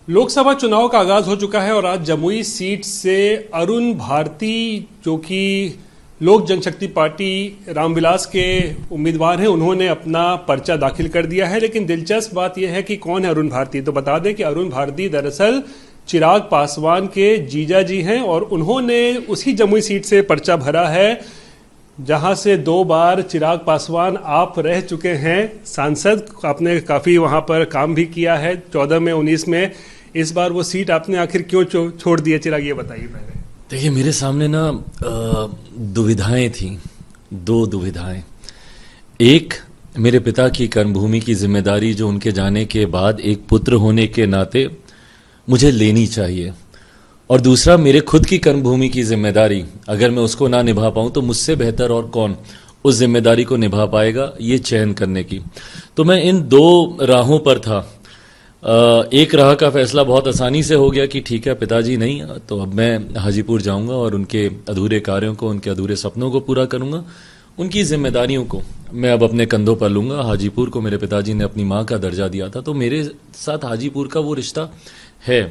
लोकसभा चुनाव का आगाज हो चुका है और आज जमुई सीट से अरुण भारती जो कि लोक जनशक्ति पार्टी रामविलास के उम्मीदवार हैं, उन्होंने अपना पर्चा दाखिल कर दिया है। लेकिन दिलचस्प बात यह है कि कौन है अरुण भारती। तो बता दें कि अरुण भारती दरअसल चिराग पासवान के जीजा जी हैं और उन्होंने उसी जमुई सीट से पर्चा भरा है जहां से 2 बार चिराग पासवान आप रह चुके हैं सांसद। आपने काफी वहां पर काम भी किया है 14 में 19 में। इस बार वो सीट आपने आखिर क्यों छोड़ दी है चिराग, ये बताइए पहले। देखिए, मेरे सामने ना दुविधाएं थी, 2 दुविधाएं। एक, मेरे पिता की कर्मभूमि की जिम्मेदारी जो उनके जाने के बाद एक पुत्र होने के नाते मुझे लेनी चाहिए, और दूसरा मेरे खुद की कर्मभूमि की जिम्मेदारी, अगर मैं उसको ना निभा पाऊं तो मुझसे बेहतर और कौन उस जिम्मेदारी को निभा पाएगा, ये चयन करने की। तो मैं इन 2 राहों पर था। एक राह का फैसला बहुत आसानी से हो गया कि ठीक है, पिताजी नहीं तो अब मैं हाजीपुर जाऊंगा और उनके अधूरे कार्यों को, उनके अधूरे सपनों को पूरा करूंगा, उनकी जिम्मेदारियों को मैं अब अपने कंधों पर लूंगा। हाजीपुर को मेरे पिताजी ने अपनी माँ का दर्जा दिया था, तो मेरे साथ हाजीपुर का वो रिश्ता है।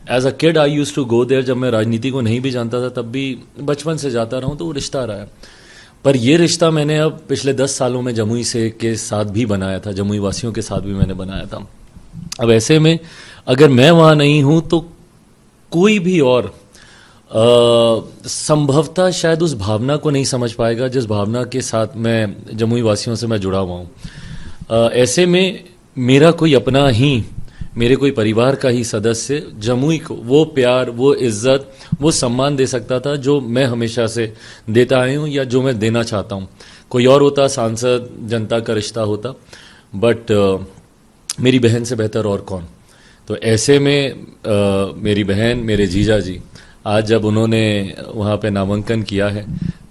As a kid I used to go there. जब मैं राजनीति को नहीं भी जानता था तब भी बचपन से जाता रहा हूं, तो वो रिश्ता रहा है। पर ये रिश्ता मैंने अब पिछले 10 सालों में जमुई से के साथ भी बनाया था, जमुई वासियों के साथ भी मैंने बनाया था। अब ऐसे में अगर मैं वहां नहीं हूं तो कोई भी और संभवतः शायद उस भावना को नहीं समझ पाएगा जिस भावना के साथ मैं जमुई वासियों से मैं जुड़ा हुआ हूं। ऐसे में मेरा कोई अपना ही, मेरे कोई परिवार का ही सदस्य जमुई को वो प्यार, वो इज्जत, वो सम्मान दे सकता था जो मैं हमेशा से देता आया हूं या जो मैं देना चाहता हूं। कोई और होता, सांसद, जनता का रिश्ता होता, बट मेरी बहन से बेहतर और कौन। तो ऐसे में मेरी बहन, मेरे जीजा जी, आज जब उन्होंने वहाँ पे नामांकन किया है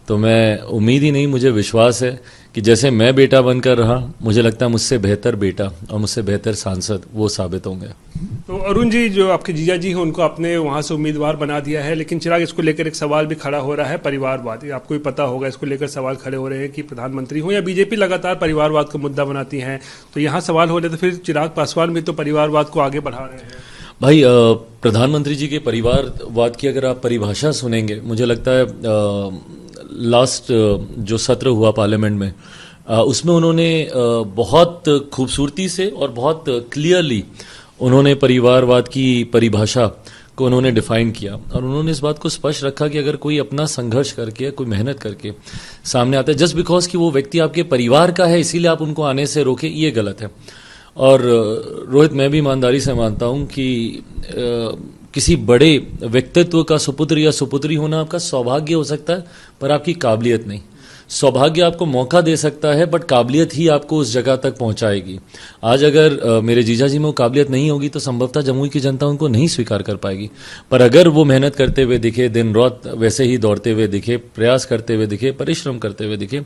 तो मैं उम्मीद ही नहीं, मुझे विश्वास है कि जैसे मैं बेटा बनकर रहा, मुझे लगता है मुझसे बेहतर बेटा और मुझसे बेहतर सांसद वो साबित होंगे। तो अरुण जी, जो आपके जीजा जी हैं उनको आपने वहाँ से उम्मीदवार बना दिया है, लेकिन चिराग इसको लेकर एक सवाल भी खड़ा हो रहा है, परिवारवाद। आपको भी पता होगा, इसको लेकर सवाल खड़े हो रहे हैं कि प्रधानमंत्री हो या बीजेपी लगातार परिवारवाद को मुद्दा बनाती है। तो यहाँ सवाल हो रहे तो फिर चिराग पासवान भी तो परिवारवाद को आगे बढ़ा रहे हैं। भाई, प्रधानमंत्री जी के परिवारवाद की अगर आप परिभाषा सुनेंगे, मुझे लगता है लास्ट जो सत्र हुआ पार्लियामेंट में, उसमें उन्होंने बहुत खूबसूरती से और बहुत क्लियरली उन्होंने परिवारवाद की परिभाषा को उन्होंने डिफाइन किया। और उन्होंने इस बात को स्पष्ट रखा कि अगर कोई अपना संघर्ष करके, कोई मेहनत करके सामने आता है, जस्ट बिकॉज कि वो व्यक्ति आपके परिवार का है इसीलिए आप उनको आने से रोके, ये गलत है। और रोहित, मैं भी ईमानदारी से मानता हूं कि किसी बड़े व्यक्तित्व का सुपुत्र या सुपुत्री होना आपका सौभाग्य हो सकता है, पर आपकी काबिलियत नहीं। सौभाग्य आपको मौका दे सकता है, बट काबिलियत ही आपको उस जगह तक पहुंचाएगी। आज अगर मेरे जीजा जी में वो काबिलियत नहीं होगी तो संभवतः जमुई की जनता उनको नहीं स्वीकार कर पाएगी। पर अगर वो मेहनत करते हुए दिखे, दिन रात वैसे ही दौड़ते हुए दिखे, प्रयास करते हुए दिखे, परिश्रम करते हुए दिखे,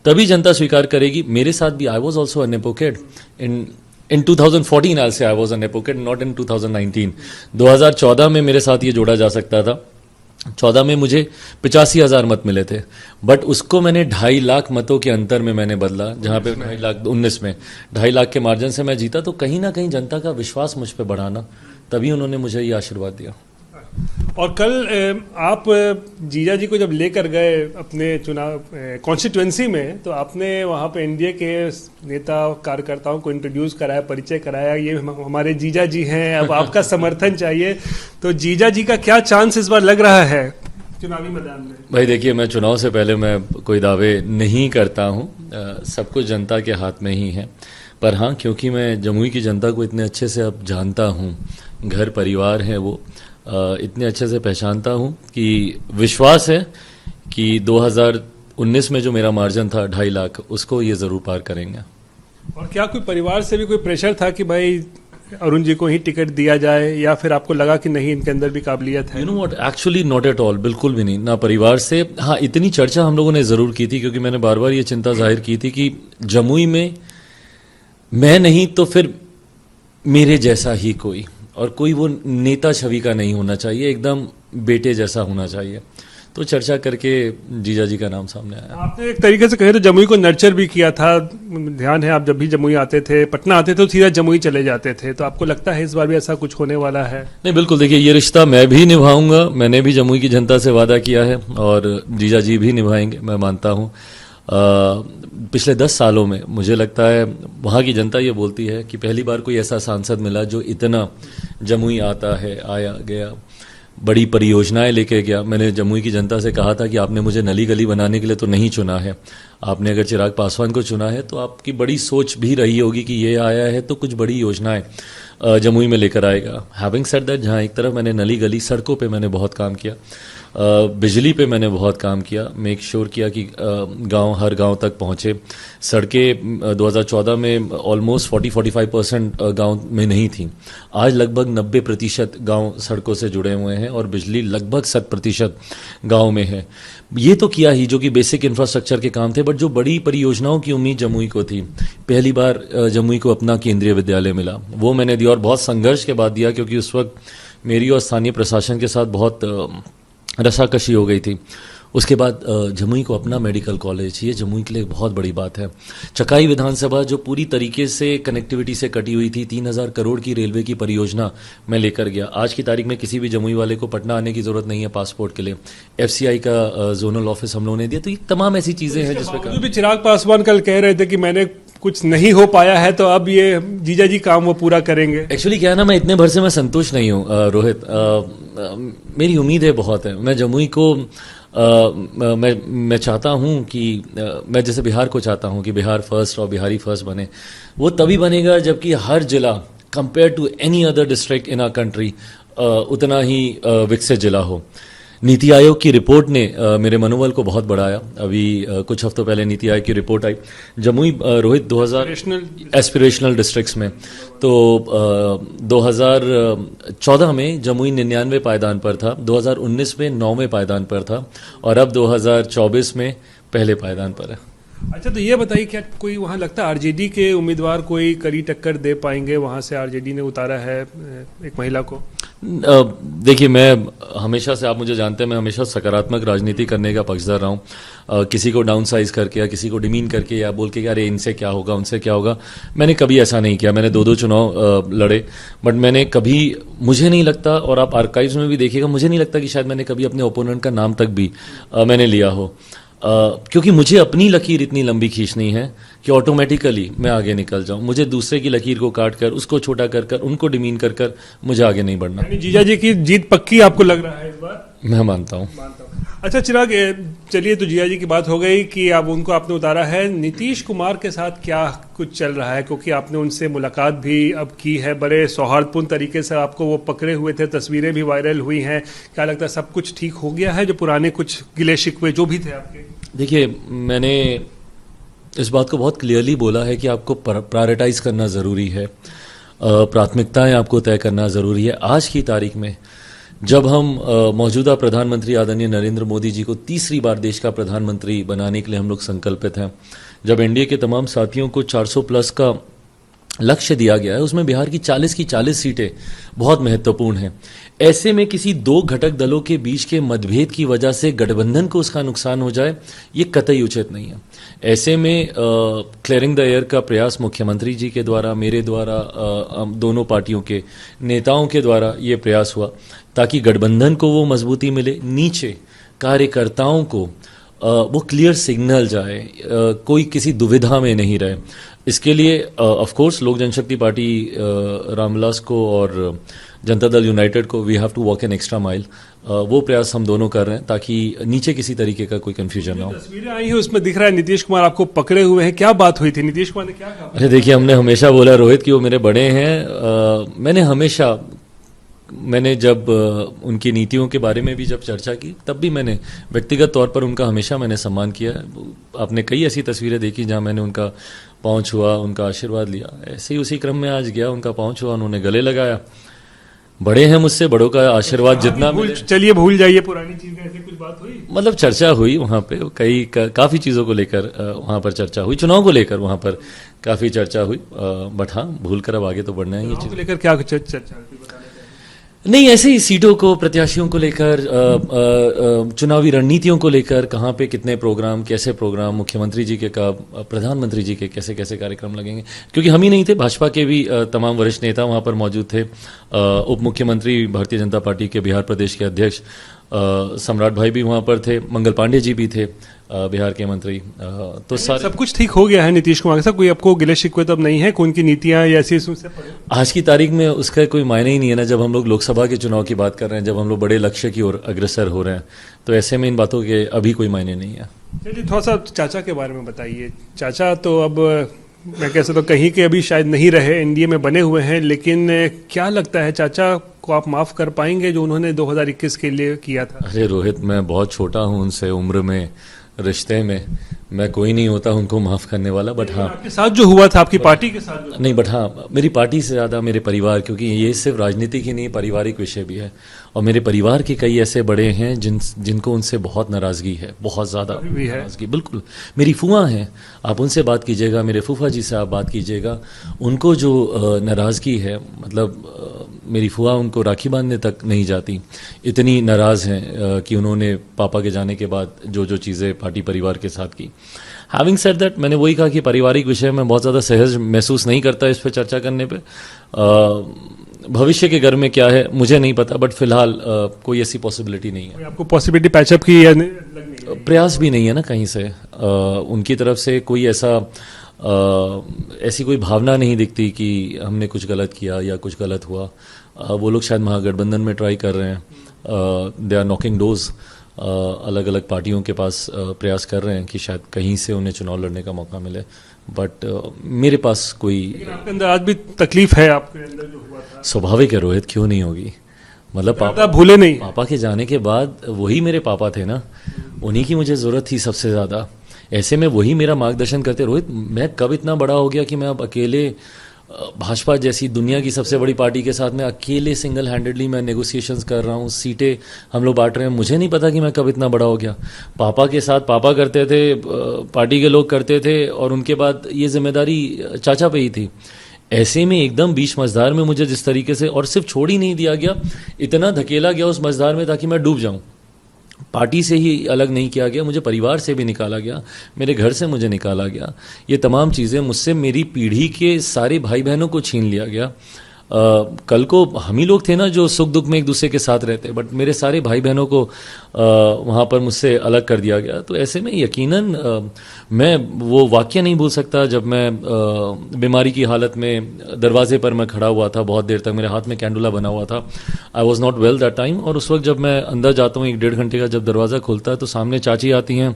तभी जनता स्वीकार करेगी। मेरे साथ भी I was also a nepo kid in 2014, I'll say I was a nepokid, not in 2019। 2014 में मेरे साथ ये जोड़ा जा सकता था। 14 में मुझे 85,000 मत मिले थे, बट उसको मैंने 2.5 लाख मतों के अंतर में मैंने बदला, जहां पे 2.5 लाख 19 में 2.5 लाख के मार्जिन से मैं जीता। तो कहीं ना कहीं जनता का विश्वास मुझ पर बढ़ाना, तभी उन्होंने मुझे ये आशीर्वाद दिया। और कल आप जीजा जी को जब लेकर गए अपने चुनाव कॉन्स्टिट्यूएंसी में, तो आपने वहाँ पे एनडीए के नेता कार्यकर्ताओं को इंट्रोड्यूस कराया, परिचय कराया, ये हमारे जीजा जी हैं, अब आपका समर्थन चाहिए। तो जीजा जी का क्या चांस इस बार लग रहा है चुनावी मैदान में? भाई देखिए, मैं चुनाव से पहले मैं कोई दावे नहीं करता हूँ, सब कुछ जनता के हाथ में ही है। पर हाँ, क्योंकि मैं जमुई की जनता को इतने अच्छे से अब जानता हूँ, घर परिवार है वो, इतने अच्छे से पहचानता हूं कि विश्वास है कि 2019 में जो मेरा मार्जिन था 2.5 लाख, उसको ये जरूर पार करेंगे। और क्या कोई परिवार से भी कोई प्रेशर था कि भाई अरुण जी को ही टिकट दिया जाए, या फिर आपको लगा कि नहीं, इनके अंदर भी काबिलियत है? You know what, actually not at all, बिल्कुल भी नहीं, ना परिवार से। हाँ, इतनी चर्चा हम लोगों ने जरूर की थी, क्योंकि मैंने बार बार ये चिंता जाहिर की थी कि जमुई में मैं नहीं तो फिर मेरे जैसा ही कोई, और कोई वो नेता छवि का नहीं होना चाहिए, एकदम बेटे जैसा होना चाहिए। तो चर्चा करके जीजा जी का नाम सामने आया। आपने एक तरीके से कहे तो जमुई को नर्चर भी किया था। ध्यान है आप जब भी जमुई आते थे, पटना आते थे तो सीधा जमुई चले जाते थे, तो आपको लगता है इस बार भी ऐसा कुछ होने वाला है? नहीं, बिल्कुल। देखिए, ये रिश्ता मैं भी निभाऊंगा, मैंने भी जमुई की जनता से वादा किया है और जीजा जी भी निभाएंगे, मैं मानता हूँ। पिछले 10 सालों में मुझे लगता है वहाँ की जनता ये बोलती है कि पहली बार कोई ऐसा सांसद मिला जो इतना जमुई आता है, आया गया, बड़ी परियोजनाएं लेके गया। मैंने जमुई की जनता से कहा था कि आपने मुझे नली गली बनाने के लिए तो नहीं चुना है, आपने अगर चिराग पासवान को चुना है तो आपकी बड़ी सोच भी रही होगी कि ये आया है तो कुछ बड़ी योजनाएं जमुई में लेकर आएगा। हैविंग सेड दैट, जहाँ एक तरफ मैंने नली गली, सड़कों पे मैंने बहुत काम किया, बिजली पे मैंने बहुत काम किया, मेक श्योर किया कि गांव हर गांव तक पहुंचे। सड़कें 2014 में ऑलमोस्ट 40-45% गांव में नहीं थी, आज लगभग 90% गांव सड़कों से जुड़े हुए हैं और बिजली लगभग 100% गांव में है। ये तो किया ही जो कि बेसिक इंफ्रास्ट्रक्चर के काम थे, बट जो बड़ी परियोजनाओं की उम्मीद जमुई को थी, पहली बार जमुई को अपना केंद्रीय विद्यालय मिला, वो मैंने दिया और बहुत संघर्ष के बाद दिया, क्योंकि उस वक्त मेरी और स्थानीय प्रशासन के साथ बहुत रसाकशी हो गई थी। उसके बाद जमुई को अपना मेडिकल कॉलेज, ये जमुई के लिए बहुत बड़ी बात है। चकाई विधानसभा जो पूरी तरीके से कनेक्टिविटी से कटी हुई थी, 3000 करोड़ की रेलवे की परियोजना मैं लेकर गया। आज की तारीख में किसी भी जमुई वाले को पटना आने की जरूरत नहीं है पासपोर्ट के लिए। FCI का जोनल ऑफिस हम लोगों ने दिया। तो ये तमाम ऐसी चीजें हैं जिसपे भी चिराग पासवान कल कह रहे थे कि मैंने कुछ नहीं हो पाया है तो अब ये जीजा जी काम वो पूरा करेंगे। एक्चुअली क्या है ना, मैं इतने भर से मैं संतुष्ट नहीं हूँ रोहित। मेरी उम्मीदें बहुत है। मैं जमुई को मैं चाहता हूँ कि मैं जैसे बिहार को चाहता हूँ कि बिहार फर्स्ट और बिहारी फर्स्ट बने। वो तभी बनेगा जबकि हर जिला compare to any other district in our country उतना ही विकसित जिला हो। नीति आयोग की रिपोर्ट ने मेरे मनोबल को बहुत बढ़ाया। अभी कुछ हफ्तों पहले नीति आयोग की रिपोर्ट आई, जमुई रोहित 2000 एस्पिरेशनल डिस्ट्रिक्ट्स में, तो 2014 में जमुई 99वें पायदान पर था, 2019 में 9वें पायदान पर था और अब 2024 में पहले पायदान पर है। अच्छा, तो ये बताइए क्या कोई वहाँ लगता है आरजेडी के उम्मीदवार कोई कड़ी टक्कर दे पाएंगे? वहाँ से आरजेडी ने उतारा है एक महिला को। देखिए, मैं हमेशा से, आप मुझे जानते हैं, मैं हमेशा सकारात्मक राजनीति करने का पक्षधर रहा हूँ। किसी को डाउन साइज करके या किसी को डिमीन करके या बोल के अरे इनसे क्या होगा उनसे क्या होगा, मैंने कभी ऐसा नहीं किया। मैंने 2 चुनाव लड़े, बट मैंने कभी, मुझे नहीं लगता, और आप आर्काइव्स में भी देखिएगा, मुझे नहीं लगता कि शायद मैंने कभी अपने ओपोनेंट का नाम तक भी मैंने लिया हो। क्योंकि मुझे अपनी लकीर इतनी लंबी खींचनी है कि ऑटोमेटिकली मैं आगे निकल जाऊं। मुझे दूसरे की लकीर को काट कर, उसको छोटा कर कर, उनको डिमीन कर कर मुझे आगे नहीं बढ़ना। जीजा जी की जीत पक्की आपको लग रहा है इस बार? मैं मानता हूं। अच्छा चिराग, चलिए, तो जीजा जी की बात हो गई कि अब उनको आपने उतारा है। नीतीश कुमार के साथ क्या कुछ चल रहा है? क्योंकि आपने उनसे मुलाकात भी अब की है, बड़े सौहार्दपूर्ण तरीके से आपको वो पकड़े हुए थे, तस्वीरें भी वायरल हुई हैं। क्या लगता है सब कुछ ठीक हो गया है, जो पुराने कुछ गिले शिकवे जो भी थे आपके? देखिए, मैंने इस बात को बहुत क्लियरली बोला है कि आपको प्रायोरिटाइज करना ज़रूरी है, प्राथमिकताएं आपको तय करना ज़रूरी है। आज की तारीख में जब हम मौजूदा प्रधानमंत्री आदरणीय नरेंद्र मोदी जी को तीसरी बार देश का प्रधानमंत्री बनाने के लिए हम लोग संकल्पित हैं, जब एनडीए के तमाम साथियों को 400 प्लस का लक्ष्य दिया गया है, उसमें बिहार की 40 सीटें बहुत महत्वपूर्ण हैं। ऐसे में किसी 2 घटक दलों के बीच के मतभेद की वजह से गठबंधन को उसका नुकसान हो जाए, ये कतई उचित नहीं है। ऐसे में क्लियरिंग द एयर का प्रयास मुख्यमंत्री जी के द्वारा, मेरे द्वारा, दोनों पार्टियों के नेताओं के द्वारा ये प्रयास हुआ ताकि गठबंधन को वो मजबूती मिले, नीचे कार्यकर्ताओं को वो क्लियर सिग्नल जाए, कोई किसी दुविधा में नहीं रहे। इसके लिए ऑफ कोर्स लोक जनशक्ति पार्टी, रामविलास को और जनता दल यूनाइटेड को, we have to walk an extra mile. वो प्रयास हम दोनों कर रहे हैं ताकि नीचे किसी तरीके का कोई कंफ्यूजन ना हो। तस्वीरें आई हैं, उसमें दिख रहा है नीतीश कुमार आपको पकड़े हुए हैं। क्या बात हुई थी? नीतीश कुमार ने क्या कहा? अरे देखिए, हमने हमेशा बोला रोहित कि वो मेरे बड़े हैं। मैंने जब उनकी नीतियों के बारे में भी जब चर्चा की, तब भी मैंने व्यक्तिगत तौर पर उनका हमेशा मैंने सम्मान किया है। आपने कई ऐसी तस्वीरें देखी जहां मैंने उनका पाँव छुआ, उनका आशीर्वाद लिया। ऐसे ही उसी क्रम में आज गया, उनका पाँव छुआ, उन्होंने गले लगाया। बड़े हैं मुझसे, बड़ों का आशीर्वाद जितना चलिए भूल जाइए पुरानी चीजें, ऐसी कुछ बात हुई? मतलब चर्चा हुई वहाँ पे, काफ़ी चीज़ों को लेकर वहाँ पर चर्चा हुई, चुनाव को लेकर वहाँ पर काफ़ी चर्चा हुई। बट हाँ, भूल कर अब आगे तो बढ़ना है। ये चीज़ लेकर क्या चर्चा हुई? नहीं, ऐसे ही सीटों को, प्रत्याशियों को लेकर, चुनावी रणनीतियों को लेकर, कहाँ पे कितने प्रोग्राम, कैसे प्रोग्राम, मुख्यमंत्री जी के कब, प्रधानमंत्री जी के कैसे कैसे कार्यक्रम लगेंगे, क्योंकि हम ही नहीं थे, भाजपा के भी तमाम वरिष्ठ नेता वहाँ पर मौजूद थे। उप मुख्यमंत्री भारतीय जनता पार्टी के बिहार प्रदेश के अध्यक्ष सम्राट भाई भी वहाँ पर थे, मंगल पांडे जी भी थे, बिहार के मंत्री। तो सब कुछ ठीक हो गया है नीतीश कुमार के साथ, कोई आपको गिले शिकवे तो अब नहीं है, उनकी नीतियां या ऐसी से आज की तारीख में उसका कोई मायने ही नहीं है ना। जब हम लोग लोकसभा के चुनाव की बात कर रहे हैं, जब हम लोग बड़े लक्ष्य की ओर अग्रसर हो रहे हैं, तो ऐसे में इन बातों के अभी कोई मायने नहीं है। चलिए थोड़ा सा चाचा के बारे में बताइए। चाचा तो अब मैं कह सकता हूँ कहीं के अभी शायद नहीं रहे, एनडीए में बने हुए हैं, लेकिन क्या लगता है चाचा को आप माफ कर पाएंगे जो उन्होंने 2021 के लिए किया था? अरे रोहित, मैं बहुत छोटा हूँ उनसे, उम्र में, रिश्ते में मैं कोई नहीं होता उनको माफ़ करने वाला। बट हाँ, आपके साथ जो हुआ था, आपकी पार्टी के साथ नहीं, बट हाँ, मेरी पार्टी से ज़्यादा मेरे परिवार, क्योंकि ये सिर्फ राजनीतिक ही नहीं, पारिवारिक विषय भी है। और मेरे परिवार के कई ऐसे बड़े हैं जिनको उनसे बहुत नाराज़गी है, बहुत ज़्यादा नाराज़गी। बिल्कुल, मेरी फूफा हैं, आप उनसे बात कीजिएगा, मेरे फूफा जी से आप बात कीजिएगा, उनको जो नाराज़गी है, मतलब मेरी फूफा उनको राखी बांधने तक नहीं जाती, इतनी नाराज़ हैं कि उन्होंने पापा के जाने के बाद जो जो चीज़ें पार्टी परिवार के साथ की। हैविंग सेड दैट, मैंने वही कहा कि पारिवारिक विषय में बहुत ज़्यादा सहज महसूस नहीं करता इस पर चर्चा करने पे। भविष्य के घर में क्या है मुझे नहीं पता, बट फिलहाल कोई ऐसी पॉसिबिलिटी नहीं है। आपको पॉसिबिलिटी पैचअप की या नहीं? प्रयास भी नहीं है ना कहीं से, उनकी तरफ से कोई ऐसी कोई भावना नहीं दिखती कि हमने कुछ गलत किया या कुछ गलत हुआ। वो लोग शायद महागठबंधन में ट्राई कर रहे हैं, दे आर नॉकिंग डोर्स, अलग अलग पार्टियों के पास प्रयास कर रहे हैं कि शायद कहीं से उन्हें चुनाव लड़ने का मौका मिले। बट मेरे पास कोई, आपके अंदर आज भी तकलीफ है, आपके अंदर जो हुआ था? स्वाभाविक है रोहित, क्यों नहीं होगी। मतलब पापा भूले नहीं, पापा के जाने के बाद वही मेरे पापा थे ना, उन्हीं की मुझे ज़रूरत थी सबसे ज़्यादा। ऐसे में वही मेरा मार्गदर्शन करते। रोहित, मैं कब इतना बड़ा हो गया कि मैं अब अकेले भाजपा जैसी दुनिया की सबसे बड़ी पार्टी के साथ में अकेले सिंगल हैंडेडली मैं नेगोशिएशंस कर रहा हूँ, सीटें हम लोग बांट रहे हैं। मुझे नहीं पता कि मैं कब इतना बड़ा हो गया। पापा के साथ पापा करते थे, पार्टी के लोग करते थे, और उनके बाद ये जिम्मेदारी चाचा पे ही थी। ऐसे में एकदम बीच मझधार में मुझे जिस तरीके से, और सिर्फ छोड़ ही नहीं दिया गया, इतना धकेला गया उस मझधार में ताकि मैं डूब जाऊं। पार्टी से ही अलग नहीं किया गया, मुझे परिवार से भी निकाला गया, मेरे घर से मुझे निकाला गया। ये तमाम चीज़ें मुझसे, मेरी पीढ़ी के सारे भाई बहनों को छीन लिया गया। कल को हम ही लोग थे ना जो सुख दुख में एक दूसरे के साथ रहते, बट मेरे सारे भाई बहनों को वहाँ पर मुझसे अलग कर दिया गया। तो ऐसे में यकीनन मैं वो वाक़या नहीं भूल सकता जब मैं बीमारी की हालत में दरवाजे पर मैं खड़ा हुआ था बहुत देर तक, मेरे हाथ में कैंडुला बना हुआ था। I was not well that time. और उस वक्त जब मैं अंदर जाता हूँ, 1-1.5 घंटे का जब दरवाज़ा खुलता है, तो सामने चाची आती हैं,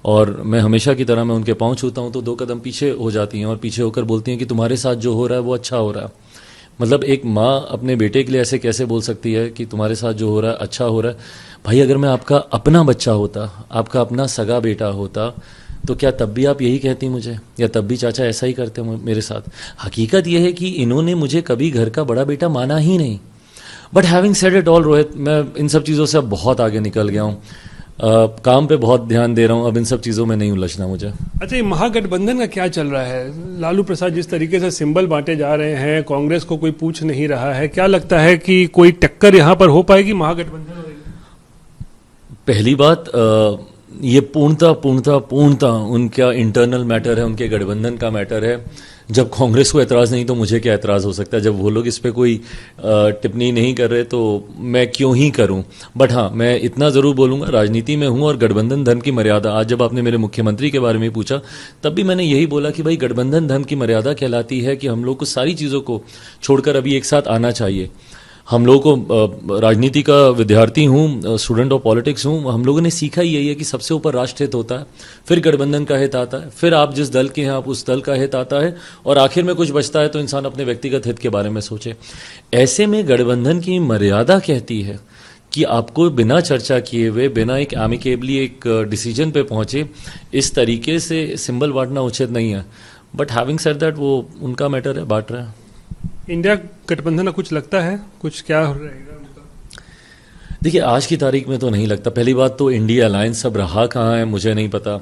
और मैं हमेशा की तरह मैं उनके पाँव छूता हूँ तो 2 कदम पीछे हो जाती हैं, और पीछे होकर बोलती हैं कि तुम्हारे साथ जो हो रहा है वो अच्छा हो रहा है। मतलब एक माँ अपने बेटे के लिए ऐसे कैसे बोल सकती है कि तुम्हारे साथ जो हो रहा है अच्छा हो रहा है। भाई, अगर मैं आपका अपना बच्चा होता, आपका अपना सगा बेटा होता, तो क्या तब भी आप यही कहती मुझे, या तब भी चाचा ऐसा ही करते मेरे साथ? हकीकत यह है कि इन्होंने मुझे कभी घर का बड़ा बेटा माना ही नहीं। But having said it all Rohit, मैं इन सब चीज़ों से अब बहुत आगे निकल गया हूँ। काम पे बहुत ध्यान दे रहा हूँ, अब इन सब चीज़ों में नहीं उलझना मुझे। अच्छा, ये महागठबंधन का क्या चल रहा है? लालू प्रसाद जिस तरीके से सिंबल बांटे जा रहे हैं, कांग्रेस को कोई पूछ नहीं रहा है, क्या लगता है कि कोई टक्कर यहाँ पर हो पाएगी महागठबंधन? पहली बात, ये पूर्णता उनका इंटरनल मैटर है, उनके गठबंधन का मैटर है। जब कांग्रेस को एतराज़ नहीं तो मुझे क्या एतराज़ हो सकता है? जब वो लोग इस पर कोई टिप्पणी नहीं कर रहे तो मैं क्यों ही करूं? बट हाँ, मैं इतना ज़रूर बोलूँगा, राजनीति में हूँ और गठबंधन धर्म की मर्यादा। आज जब आपने मेरे मुख्यमंत्री के बारे में पूछा, तब भी मैंने यही बोला कि भाई, गठबंधन धर्म की मर्यादा कहलाती है कि हम लोग को सारी चीज़ों को छोड़कर अभी एक साथ आना चाहिए। हम लोगों को, राजनीति का विद्यार्थी हूँ, स्टूडेंट ऑफ पॉलिटिक्स हूँ, हम लोगों ने सीखा ही यही है कि सबसे ऊपर राष्ट्र हित होता है, फिर गठबंधन का हित आता है, फिर आप जिस दल के हैं आप उस दल का हित आता है, और आखिर में कुछ बचता है तो इंसान अपने व्यक्तिगत हित के बारे में सोचे। ऐसे में गठबंधन की मर्यादा कहती है कि आपको बिना चर्चा किए हुए, बिना एक एमिकेबली एक डिसीजन पे पहुँचे, इस तरीके से सिंबल बांटना उचित नहीं है। बट हैविंग सेड दैट, वो उनका मैटर है, बांट रहे हैं। इंडिया गठबंधन का कुछ लगता है, कुछ क्या रहेगा उनका? देखिए, आज की तारीख में तो नहीं लगता। पहली बात तो इंडिया अलायंस अब रहा कहाँ है मुझे नहीं पता।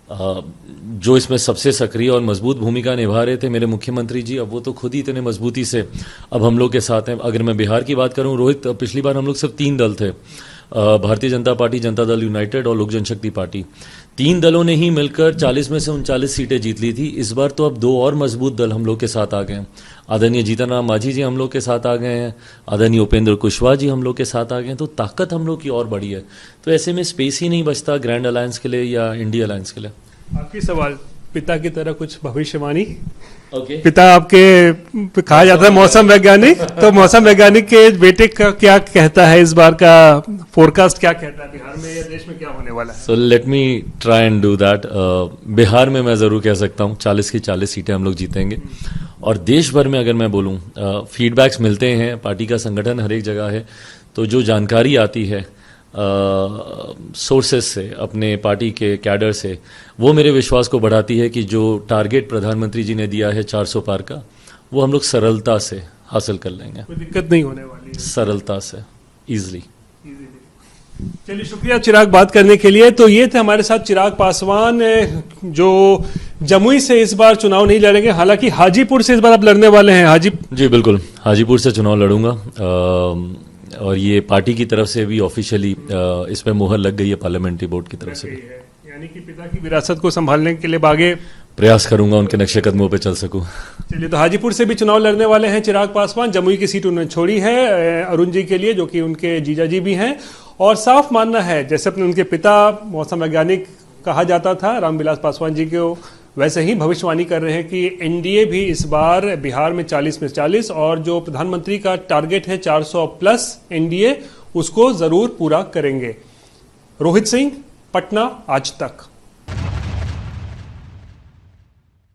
जो इसमें सबसे सक्रिय और मजबूत भूमिका निभा रहे थे मेरे मुख्यमंत्री जी, अब वो तो खुद ही इतने मजबूती से अब हम लोग के साथ हैं। अगर मैं बिहार की बात करूं रोहित, पिछली बार हम लोग सिर्फ 3 दल थे, भारतीय जनता पार्टी, जनता दल यूनाइटेड और लोक जनशक्ति पार्टी। 3 दलों ने ही मिलकर 40 में से 39 सीटें जीत ली थी। इस बार तो अब 2 और मजबूत दल हम लोग के साथ आ गए हैं। आदरणीय जीतन राम मांझी जी हम लोग के साथ आ गए हैं, आदरणीय उपेंद्र कुशवाहा जी हम लोग के साथ आ गए हैं, तो ताकत हम लोग की और बढ़ी है। तो ऐसे में स्पेस ही नहीं बचता ग्रैंड अलायंस के लिए या इंडिया अलायंस के लिए। आखिरी सवाल, पिता की तरह कुछ भविष्यवाणी? ओके। पिता आपके कहा जाता है मौसम वैज्ञानिक, तो मौसम वैज्ञानिक के बेटे का क्या कहता है, इस बार का फोरकास्ट क्या कहता है, बिहार में या देश में क्या होने वाला है? So let me try and do that. Bihar में मैं ज़रूर कह सकता हूँ 40 की 40 सीटें हम लोग जीतेंगे। और देश भर में अगर मैं बोलूँ, फीडबैक्स मिलते हैं, पार्टी का संगठन हर एक जगह है, तो जो जानकारी आती है सोर्सेस से, अपने पार्टी के कैडर से, वो मेरे विश्वास को बढ़ाती है कि जो टारगेट प्रधानमंत्री जी ने दिया है 400 पार का, वो हम लोग सरलता से हासिल कर लेंगे। कोई दिक्कत नहीं होने वाली है, सरलता से, इजीली। चलिए, शुक्रिया चिराग बात करने के लिए। तो ये थे हमारे साथ चिराग पासवान, जो जमुई से इस बार चुनाव नहीं लड़ेंगे, हालांकि हाजीपुर से इस बार आप लड़ने वाले हैं। जी बिल्कुल, हाजीपुर से चुनाव लड़ूंगा, और ये पार्टी की तरफ से भी ऑफिशियली इस पर मुहर लग गई है, पार्लियामेंट्री बोर्ड की तरफ से भी। यानी कि पिता की विरासत को संभालने के लिए आगे प्रयास करूंगा, उनके नक्शे कदमों पे चल सकूं। चलिए, तो हाजीपुर से भी चुनाव लड़ने वाले हैं चिराग पासवान। जमुई की सीट उन्होंने छोड़ी है अरुण जी के लिए, जो कि उनके जीजा जी भी हैं, और साफ मानना है जैसे अपने उनके पिता मौसम वैज्ञानिक कहा जाता था रामविलास पासवान जी को, वैसे ही भविष्यवाणी कर रहे हैं कि एनडीए भी इस बार बिहार में 40 में 40, और जो प्रधानमंत्री का टारगेट है 400 प्लस एनडीए, उसको जरूर पूरा करेंगे। रोहित सिंह, पटना, आज तक।